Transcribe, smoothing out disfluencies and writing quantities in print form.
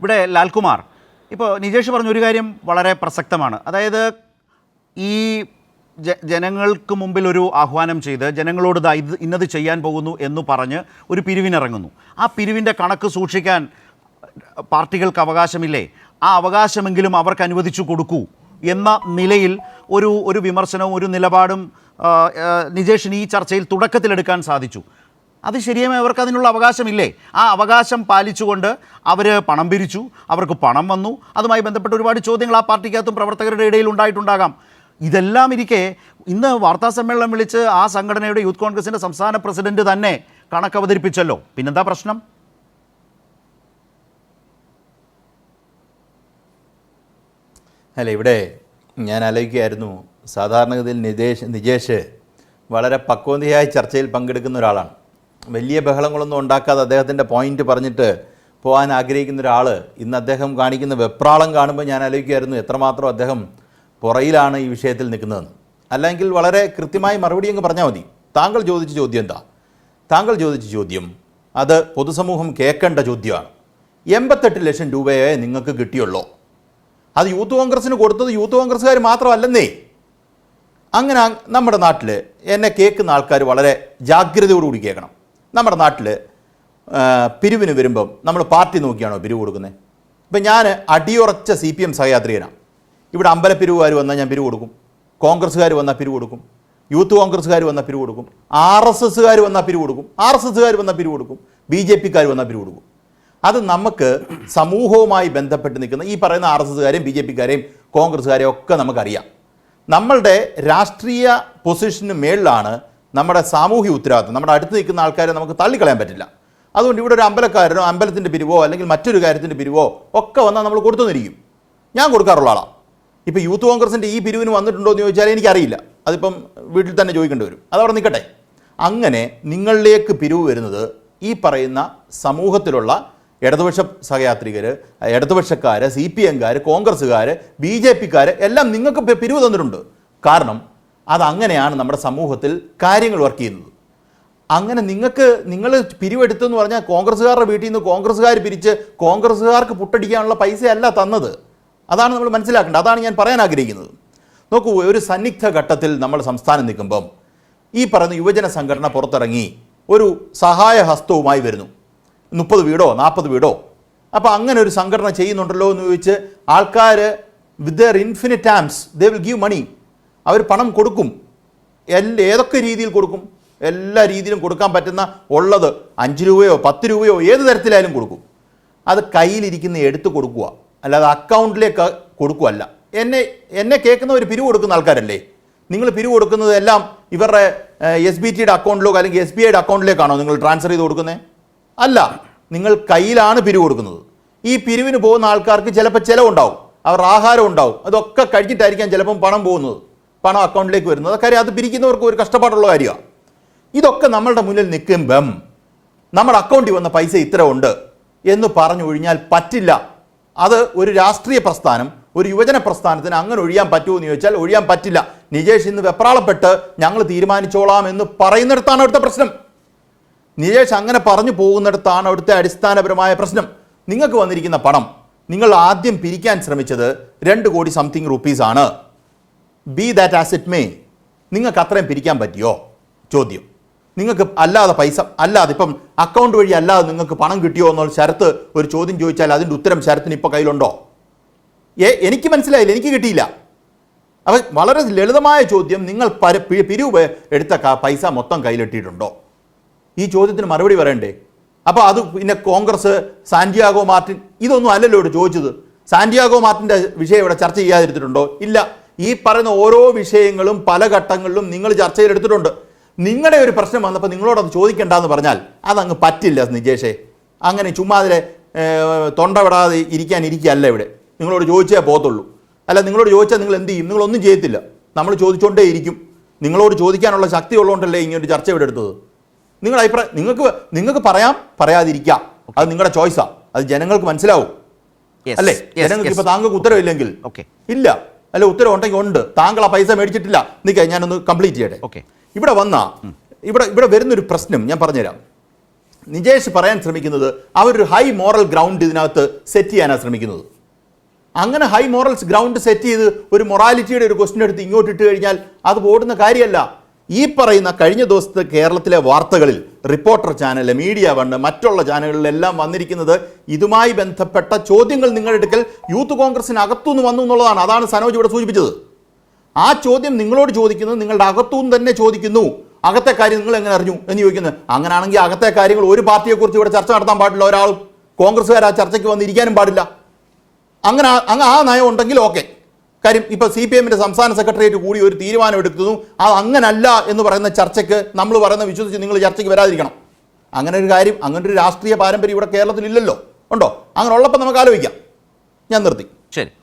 ഇവിടെ ലാൽകുമാർ, ഇപ്പോൾ നിജേഷ് പറഞ്ഞൊരു കാര്യം വളരെ പ്രസക്തമാണ്. അതായത് ഈ ജനങ്ങൾക്ക് മുമ്പിൽ ഒരു ആഹ്വാനം ചെയ്ത് ജനങ്ങളോട് ഇന്നത് ചെയ്യാൻ പോകുന്നു എന്ന് പറഞ്ഞ് ഒരു പിരിവിനിറങ്ങുന്നു. ആ പിരിവിൻ്റെ കണക്ക് സൂക്ഷിക്കാൻ പാർട്ടികൾക്ക് അവകാശമില്ലേ? ആ അവകാശമെങ്കിലും അവർക്ക് അനുവദിച്ചു കൊടുക്കൂ എന്ന നിലയിൽ ഒരു വിമർശനവും ഒരു നിലപാടും നിജേഷിന് ഈ ചർച്ചയിൽ തുടക്കത്തിലെടുക്കാൻ സാധിച്ചു. അത് ശരിയായി അവർക്ക് അതിനുള്ള അവകാശമില്ലേ? ആ അവകാശം പാലിച്ചുകൊണ്ട് അവർ പണം പിരിച്ചു, അവർക്ക് പണം വന്നു. അതുമായി ബന്ധപ്പെട്ട് ഒരുപാട് ചോദ്യങ്ങൾ ആ പാർട്ടിക്കകത്തും പ്രവർത്തകരുടെ ഇടയിൽ ഉണ്ടായിട്ടുണ്ടാകാം. ഇതെല്ലാം ഇരിക്കെ ഇന്ന് വാർത്താ സമ്മേളനം വിളിച്ച് ആ സംഘടനയുടെ യൂത്ത് കോൺഗ്രസിൻ്റെ സംസ്ഥാന പ്രസിഡന്റ് തന്നെ കണക്ക് അവതരിപ്പിച്ചല്ലോ. പിന്നെന്താ പ്രശ്നം? അല്ല, ഇവിടെ ഞാൻ ആലോചിക്കുകയായിരുന്നു, സാധാരണഗതിയിൽ നിജേഷ് വളരെ പക്വതയായ ചർച്ചയിൽ പങ്കെടുക്കുന്ന ഒരാളാണ്. വലിയ ബഹളങ്ങളൊന്നും ഉണ്ടാക്കാതെ അദ്ദേഹത്തിൻ്റെ പോയിന്റ് പറഞ്ഞിട്ട് പോകാൻ ആഗ്രഹിക്കുന്ന ഒരാൾ ഇന്ന് അദ്ദേഹം കാണിക്കുന്ന വെപ്രാളം കാണുമ്പോൾ ഞാൻ ആലോചിക്കുകയായിരുന്നു എത്രമാത്രം അദ്ദേഹം പുറയിലാണ് ഈ വിഷയത്തിൽ നിൽക്കുന്നതെന്ന്. അല്ലെങ്കിൽ വളരെ കൃത്യമായി മറുപടി അങ്ങ് പറഞ്ഞാൽ മതി. താങ്കൾ ചോദിച്ച ചോദ്യം എന്താ? താങ്കൾ ചോദിച്ച ചോദ്യം അത് പൊതുസമൂഹം കേൾക്കേണ്ട ചോദ്യമാണ്. 88 ലക്ഷം രൂപയെ നിങ്ങൾക്ക് കിട്ടിയുള്ളൂ. അത് യൂത്ത് കോൺഗ്രസ്സിന് കൊടുത്തത് യൂത്ത് കോൺഗ്രസ്സുകാർ മാത്രമല്ലെന്നേ. അങ്ങനെ നമ്മുടെ നാട്ടിൽ എന്നെ കേൾക്കുന്ന ആൾക്കാർ വളരെ ജാഗ്രതയോടുകൂടി കേൾക്കണം. നമ്മുടെ നാട്ടിൽ പിരിവിന് വരുമ്പം നമ്മൾ പാർട്ടി നോക്കിയാണോ പിരിവ് കൊടുക്കുന്നത്? ഇപ്പം ഞാൻ അടിയുറച്ച CPM സഹയാത്രികനാണ്. ഇവിടെ അമ്പലപ്പിരിവുകാർ വന്നാൽ ഞാൻ പിരിവ് കൊടുക്കും, കോൺഗ്രസ്സുകാർ വന്നാൽ പിരിവ് കൊടുക്കും, യൂത്ത് കോൺഗ്രസ്സുകാർ വന്നാൽ പിരിവ് കൊടുക്കും, RSSകാർ വന്നാൽ പിരിവ് കൊടുക്കും, RSSകാർ വന്നാൽ പിരിവ് കൊടുക്കും, BJPക്കാർ വന്നാൽ പിരിവ് കൊടുക്കും. അത് നമുക്ക് സമൂഹവുമായി ബന്ധപ്പെട്ട് നിൽക്കുന്ന ഈ പറയുന്ന RSSകാരെയും BJPക്കാരെയും കോൺഗ്രസ്സുകാരെയും ഒക്കെ നമുക്കറിയാം. നമ്മളുടെ രാഷ്ട്രീയ പൊസിഷന് മേളിലാണ് നമ്മുടെ സാമൂഹ്യ ഉത്തരവാദിത്വം. നമ്മുടെ അടുത്ത് നിൽക്കുന്ന ആൾക്കാരെ നമുക്ക് തള്ളിക്കളയാൻ പറ്റില്ല. അതുകൊണ്ട് ഇവിടെ ഒരു അമ്പലക്കാരനോ അമ്പലത്തിൻ്റെ പിരിവോ അല്ലെങ്കിൽ മറ്റൊരു കാര്യത്തിൻ്റെ പിരിവോ ഒക്കെ വന്നാൽ നമ്മൾ കൊടുത്തു നിന്നിരിക്കും. ഞാൻ കൊടുക്കാറുള്ള ആളാണ്. ഇപ്പോൾ യൂത്ത് കോൺഗ്രസിൻ്റെ ഈ പിരിവിന് വന്നിട്ടുണ്ടോ എന്ന് ചോദിച്ചാൽ എനിക്കറിയില്ല. അതിപ്പം വീട്ടിൽ തന്നെ ചോദിക്കേണ്ടി വരും. അതവിടെ നിൽക്കട്ടെ. അങ്ങനെ നിങ്ങളിലേക്ക് പിരിവ് വരുന്നത് ഈ പറയുന്ന സമൂഹത്തിലുള്ള ഇടതുപക്ഷ സഹയാത്രികർ, ഇടതുപക്ഷക്കാർ, CPMകാർ, കോൺഗ്രസ്സുകാർ, BJPക്കാർ എല്ലാം നിങ്ങൾക്ക് പിരിവ് തന്നിട്ടുണ്ട്. കാരണം അതങ്ങനെയാണ് നമ്മുടെ സമൂഹത്തിൽ കാര്യങ്ങൾ വർക്ക് ചെയ്യുന്നത്. അങ്ങനെ നിങ്ങൾ പിരിവെടുത്തെന്ന് പറഞ്ഞാൽ കോൺഗ്രസ്സുകാരുടെ വീട്ടിൽ നിന്ന് കോൺഗ്രസ്സുകാർ പിരിച്ച് കോൺഗ്രസ്സുകാർക്ക് പുട്ടടിക്കാനുള്ള പൈസയല്ല തന്നത്. അതാണ് നമ്മൾ മനസ്സിലാക്കേണ്ടത്. അതാണ് ഞാൻ പറയാൻ ആഗ്രഹിക്കുന്നത്. നോക്കൂ, ഒരു സന്നിഗ്ധ ഘട്ടത്തിൽ നമ്മൾ സംസ്ഥാനം നിൽക്കുമ്പം ഈ പറയുന്ന യുവജന സംഘടന പുറത്തിറങ്ങി ഒരു സഹായ ഹസ്തവുമായി വരുന്നു. 30 വീടോ 40 വീടോ. അപ്പോൾ അങ്ങനെ ഒരു സംഘടന ചെയ്യുന്നുണ്ടല്ലോ എന്ന് ചോദിച്ച് ആൾക്കാർ with their infinite alms they will give money. അവർ പണം കൊടുക്കും. ഏതൊക്കെ രീതിയിൽ കൊടുക്കും? എല്ലാ രീതിയിലും കൊടുക്കാൻ പറ്റുന്ന ഉള്ളത് 5 രൂപയോ 10 രൂപയോ ഏത് തരത്തിലായാലും കൊടുക്കും. അത് കയ്യിലിരിക്കുന്ന എടുത്ത് കൊടുക്കുക, അല്ലാതെ അക്കൗണ്ടിലേക്ക് കൊടുക്കുകയല്ല. എന്നെ കേൾക്കുന്നവർ പിരിവ് കൊടുക്കുന്ന ആൾക്കാരല്ലേ? നിങ്ങൾ പിരിവ് കൊടുക്കുന്നത് എല്ലാം ഇവരുടെ SBTയുടെ അക്കൗണ്ടിലോ അല്ലെങ്കിൽ SBIയുടെ അക്കൗണ്ടിലേക്കാണോ നിങ്ങൾ ട്രാൻസ്ഫർ ചെയ്ത് കൊടുക്കുന്നത്? അല്ല, നിങ്ങൾ കയ്യിലാണ് പിരിവ് കൊടുക്കുന്നത്. ഈ പിരിവിന് പോകുന്ന ആൾക്കാർക്ക് ചിലപ്പോൾ ചിലവുണ്ടാവും, അവരുടെ ആഹാരം ഉണ്ടാവും, അതൊക്കെ കഴിച്ചിട്ടായിരിക്കാം ചിലപ്പം പണം പോകുന്നത്, പണം അക്കൗണ്ടിലേക്ക് വരുന്നത്. കാര്യം അത് പിരിക്കുന്നവർക്ക് ഒരു കഷ്ടപ്പാടുള്ള കാര്യമാണ്. ഇതൊക്കെ നമ്മളുടെ മുന്നിൽ നിൽക്കുമ്പം നമ്മുടെ അക്കൗണ്ടിൽ വന്ന പൈസ ഇത്ര ഉണ്ട് എന്ന് പറഞ്ഞു ഒഴിഞ്ഞാൽ പറ്റില്ല. അത് ഒരു രാഷ്ട്രീയ പ്രസ്ഥാനം, ഒരു യുവജന പ്രസ്ഥാനത്തിന് അങ്ങനെ ഒഴിയാൻ പറ്റുമോ എന്ന് ചോദിച്ചാൽ ഒഴിയാൻ പറ്റില്ല. നിജേഷ് ഇന്ന് വെപ്രാളപ്പെട്ട് ഞങ്ങൾ തീരുമാനിച്ചോളാം എന്ന് പറയുന്നിടത്താണ് അവിടുത്തെ പ്രശ്നം. നിജേഷ് അങ്ങനെ പറഞ്ഞു പോകുന്നിടത്താണ് അവിടുത്തെ അടിസ്ഥാനപരമായ പ്രശ്നം. നിങ്ങൾക്ക് വന്നിരിക്കുന്ന പണം നിങ്ങൾ ആദ്യം പിരിക്കാൻ ശ്രമിച്ചത് 2 കോടി സംതിങ് റുപ്പീസാണ്. Be that as it may. നിങ്ങൾക്ക് അത്രയും പിരിക്കാൻ പറ്റിയോ? ചോദ്യം. നിങ്ങൾക്ക് അല്ലാതെ പൈസ അല്ലാതെ ഇപ്പം അക്കൗണ്ട് വഴി അല്ലാതെ നിങ്ങൾക്ക് പണം കിട്ടിയോ എന്നുള്ള ശരത്ത് ഒരു ചോദ്യം ചോദിച്ചാൽ അതിൻ്റെ ഉത്തരം ശരത്തിന് ഇപ്പോൾ കയ്യിലുണ്ടോ? എനിക്ക് മനസ്സിലായില്ല, എനിക്ക് കിട്ടിയില്ല. അപ്പം വളരെ ലളിതമായ ചോദ്യം, നിങ്ങൾ പിരിവ് എടുത്ത പൈസ മൊത്തം കയ്യിലിട്ടിട്ടുണ്ടോ? ഈ ചോദ്യത്തിന് മറുപടി പറയണ്ടേ? അപ്പോൾ അത് പിന്നെ കോൺഗ്രസ്, സാന്റിയാഗോ മാർട്ടിൻ, ഇതൊന്നും അല്ലല്ലോ ഇവിടെ ചോദിച്ചത്. സാന്റിയാഗോ മാർട്ടിൻ്റെ വിഷയം ഇവിടെ ചർച്ച ചെയ്യാതിരുത്തിട്ടുണ്ടോ? ഇല്ല. ഈ പറയുന്ന ഓരോ വിഷയങ്ങളും പല ഘട്ടങ്ങളിലും നിങ്ങൾ ചർച്ചയിലെടുത്തിട്ടുണ്ട്. നിങ്ങളുടെ ഒരു പ്രശ്നം വന്നപ്പോൾ നിങ്ങളോടത് ചോദിക്കേണ്ടെന്ന് പറഞ്ഞാൽ അതങ്ങ് പറ്റില്ല നിജേഷേ. അങ്ങനെ ചുമ്മാ അതിലെ തൊണ്ട വിടാതെ ഇരിക്കുകയല്ല ഇവിടെ. നിങ്ങളോട് ചോദിച്ചേ പോകത്തുള്ളൂ. അല്ല, നിങ്ങളോട് ചോദിച്ചാൽ നിങ്ങൾ എന്ത് ചെയ്യും? നിങ്ങളൊന്നും ചെയ്യത്തില്ല. നമ്മൾ ചോദിച്ചുകൊണ്ടേ ഇരിക്കും. നിങ്ങളോട് ചോദിക്കാനുള്ള ശക്തി ഉള്ളതുകൊണ്ടല്ലേ ഇങ്ങനൊരു ചർച്ച ഇവിടെ എടുത്തത്. നിങ്ങളുടെ അഭിപ്രായം നിങ്ങൾക്ക് പറയാം, പറയാതിരിക്കാം. അത് നിങ്ങളുടെ ചോയ്സാണ്. അത് ജനങ്ങൾക്ക് മനസ്സിലാവും അല്ലേ? ജനങ്ങൾക്ക് ഇപ്പോൾ താങ്കൾക്ക് ഉത്തരവില്ലെങ്കിൽ ഇല്ല, അല്ല ഉത്തരവ് ഉണ്ടെങ്കിൽ ഉണ്ട്. താങ്കൾ ആ പൈസ മേടിച്ചിട്ടില്ല. നിൽക്കുക, ഞാനൊന്ന് കംപ്ലീറ്റ് ചെയ്യട്ടെ. ഇവിടെ വരുന്നൊരു പ്രശ്നം ഞാൻ പറഞ്ഞുതരാം. നിജേഷ് പറയാൻ ശ്രമിക്കുന്നത് അവരൊരു ഹൈ മോറൽ ഗ്രൗണ്ട് ഇതിനകത്ത് സെറ്റ് ചെയ്യാനാണ് ശ്രമിക്കുന്നത്. അങ്ങനെ ഹൈ മോറൽസ് ഗ്രൗണ്ട് സെറ്റ് ചെയ്ത് ഒരു മൊറാലിറ്റിയുടെ ഒരു ക്വസ്റ്റ്യൻ എടുത്ത് ഇങ്ങോട്ട് ഇട്ട് കഴിഞ്ഞാൽ അത് ഓടുന്ന കാര്യമല്ല. ഈ പറയുന്ന കഴിഞ്ഞ ദിവസത്തെ കേരളത്തിലെ വാർത്തകളിൽ റിപ്പോർട്ടർ ചാനൽ, മീഡിയ വണ്, മറ്റുള്ള ചാനലുകളിലെല്ലാം വന്നിരിക്കുന്നത് ഇതുമായി ബന്ധപ്പെട്ട ചോദ്യങ്ങൾ നിങ്ങളുടെ അടുക്കൽ യൂത്ത് കോൺഗ്രസിനകത്തുനിന്ന് വന്നു എന്നുള്ളതാണ്. അതാണ് സനോജ് ഇവിടെ സൂചിപ്പിച്ചത്. ആ ചോദ്യം നിങ്ങളോട് ചോദിക്കുന്നത് നിങ്ങളുടെ അകത്തുനിന്ന് തന്നെ ചോദിക്കുന്നു. അകത്തെ കാര്യം നിങ്ങൾ എങ്ങനെ അറിഞ്ഞു എന്ന് ചോദിക്കുന്നത്. അങ്ങനെയാണെങ്കിൽ അകത്തെ കാര്യങ്ങൾ ഒരു പാർട്ടിയെക്കുറിച്ച് ഇവിടെ ചർച്ച നടത്താൻ പാടില്ല. ഒരാളും കോൺഗ്രസ്സുകാർ ആ ചർച്ചയ്ക്ക് വന്നിരിക്കാനും പാടില്ല. അങ്ങനെ ആ നയം ഉണ്ടെങ്കിൽ ഓക്കെ. കാര്യം ഇപ്പോൾ CPM-ന്റെ സംസ്ഥാന സെക്രട്ടേറിയറ്റ് കൂടി ഒരു തീരുമാനം എടുക്കുന്നു. അത് അങ്ങനല്ല എന്ന് പറയുന്ന ചർച്ചയ്ക്ക് നമ്മൾ പറയുന്ന വിശ്വസിച്ച് നിങ്ങൾ ചർച്ചയ്ക്ക് വരാതിരിക്കണം. അങ്ങനെ ഒരു കാര്യം, അങ്ങനെ ഒരു രാഷ്ട്രീയ പാരമ്പര്യം ഇവിടെ കേരളത്തിൽ ഇല്ലല്ലോ. ഉണ്ടോ? അങ്ങനെ ഉള്ളപ്പോൾ നമുക്ക് ആലോചിക്കാം. ഞാൻ നിർത്തി. ശരി.